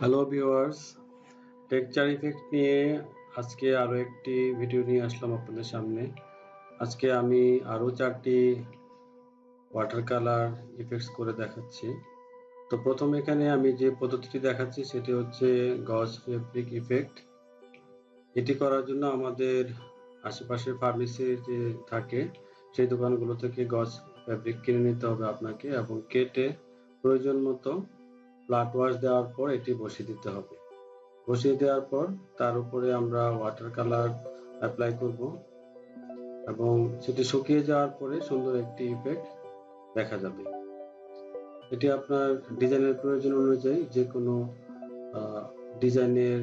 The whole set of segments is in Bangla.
হ্যালো ভিউয়ার্স, টেক্সচার ইফেক্ট নিয়ে আজকে আরও একটি ভিডিও নিয়ে আসলাম আপনাদের সামনে। আজকে আমি আরও 4টি ওয়াটার কালার ইফেক্টস করে দেখাচ্ছি। তো প্রথম এখানে আমি যে পদ্ধতিটি দেখাচ্ছি সেটি হচ্ছে গজ ফেব্রিক ইফেক্ট। এটি করার জন্য আমাদের আশেপাশে ফার্মেসি যে থাকে সেই দোকানগুলো থেকে গজ ফেব্রিক কিনে নিতে হবে আপনাকে, এবং কেটে প্রয়োজন মতো ফ্ল্যাট ওয়াশ দেওয়ার পর এটি বসিয়ে দিতে হবে। বসিয়ে দেওয়ার পর তার উপরে আমরা ওয়াটার কালার অ্যাপ্লাই করব এবং সেটি শুকিয়ে যাওয়ার পরে সুন্দর একটি ইফেক্ট দেখা যাবে। এটি আপনার ডিজাইনের প্রয়োজন অনুযায়ী যে কোনো ডিজাইনের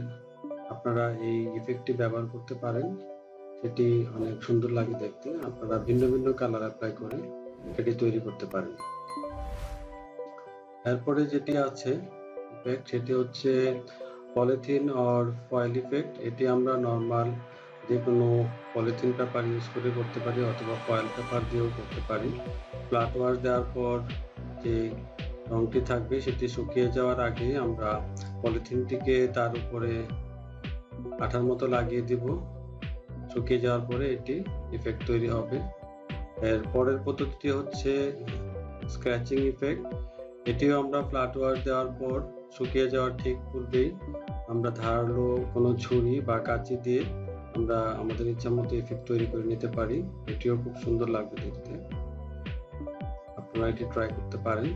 আপনারা এই ইফেক্টটি ব্যবহার করতে পারেন। সেটি অনেক সুন্দর লাগে দেখতে। আপনারা ভিন্ন ভিন্ন কালার অ্যাপ্লাই করে এটি তৈরি করতে পারেন। এরপরে যেটি আছে ইফেক্ট সেটি হচ্ছে পলিথিন অর ফয়েল ইফেক্ট। এটি আমরা নর্মাল যে কোনো পলিথিন পেপার ইউজ করে করতে পারি অথবা ফয়েল পেপার দিয়েও করতে পারি। ফ্ল্যাট ওয়াশ দেওয়ার পর যে রঙটি থাকবে সেটি শুকিয়ে যাওয়ার আগে আমরা পলিথিনটিকে তার উপরে আঠার মতো লাগিয়ে দিব। শুকিয়ে যাওয়ার পরে এটি ইফেক্ট তৈরি হবে। এর পরের পদ্ধতিটি হচ্ছে স্ক্র্যাচিং ইফেক্ট। এটিও আমরা ফ্ল্যাট ওয়াশ দেওয়ার পর শুকিয়ে যাওয়ার ঠিক পূর্বেই আমরা ধারালো কোনো ছুরি বা কাঁচি দিয়ে আমরা আমাদের ইচ্ছা মতো ইফেক্ট তৈরি করে নিতে পারি। এটিও খুব সুন্দর লাগবে দেখতে। আপনারা এটি ট্রাই করতে পারেন।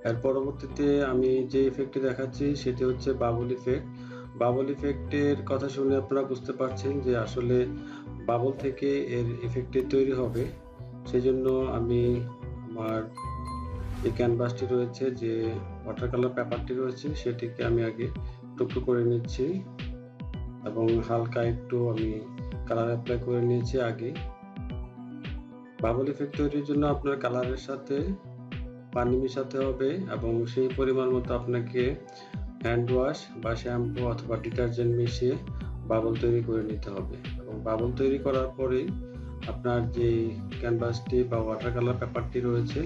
এর পরবর্তীতে আমি যে ইফেক্টটি দেখাচ্ছি সেটি হচ্ছে বাবল ইফেক্ট। বাবল ইফেক্টের কথা শুনে আপনারা বুঝতে পারছেন যে আসলে বাবল থেকে এর ইফেক্টটি তৈরি হবে। সেজন্য আমি আমার যে ক্যানভাসটি রয়েছে, যে ওয়াটার কালার পেপারটি রয়েছে, সেটিকে আমি আগে টুকরো করে নিচ্ছি এবং হালকা একটু আমি কালার অ্যাপ্লাই করে নিয়েছি আগে। বাবল ইফেক্ট তৈরির জন্য আপনার কালারের সাথে পানি মেশাতে হবে এবং সেই পরিমাণ মতো আপনাকে হ্যান্ড ওয়াশ বা শ্যাম্পু অথবা ডিটারজেন্ট মিশিয়ে বাবল তৈরি করে নিতে হবে। এবং বাবল তৈরি করার পরেই আপনার যে ক্যানভাসটি বা ওয়াটার কালার পেপারটি রয়েছে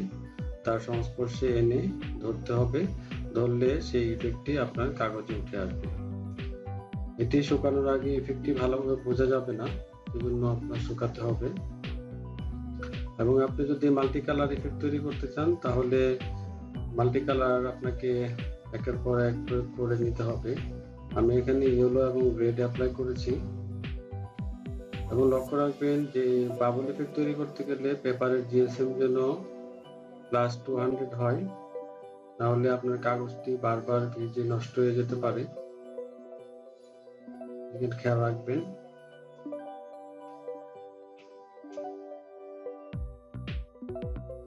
তার সংস্পর্শে এনে ধরতে হবে। ধরলে সেই ইফেক্টটি আপনার কাগজে উঠে আসবে। এটি শুকানোর আগে ইফেক্টটি ভালোভাবে বোঝা যাবে না, সেজন্য আপনার শুকাতে হবে। এবং আপনি যদি মাল্টি কালার ইফেক্ট তৈরি করতে চান তাহলে মাল্টি কালার আপনাকে একের পর এক প্রয়োগ করে নিতে হবে। আমি এখানে ইয়েলো এবং রেড অ্যাপ্লাই করেছি। এবং লক্ষ্য রাখবেন যে বাবল ইফেক্ট তৈরি করতে গেলে পেপারের জিএসএম যেন +200 হয়, নাহলে আপনার কাগজটি বারবার ভিজে নষ্ট হয়ে যেতে পারে। খেয়াল রাখবেন।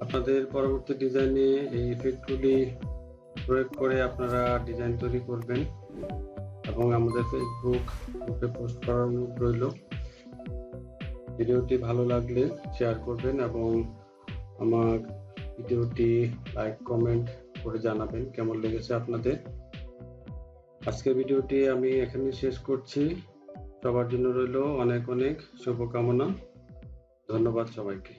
আপনাদের পরবর্তী ডিজাইনে এই ইফেক্টগুলি প্রয়োগ করে আপনারা ডিজাইন তৈরি করবেন এবং আমাদের ফেসবুক গ্রুপে পোস্ট করার অনুরোধ রইল। ভিডিওটি ভালো লাগলে শেয়ার করবেন এবং আমার ভিডিওটি লাইক কমেন্ট করে জানাবেন কেমন লেগেছে আপনাদের। আজকের ভিডিওটি আমি এখানে শেষ করছি। সবার জন্য রইল অনেক অনেক শুভকামনা। ধন্যবাদ সবাইকে।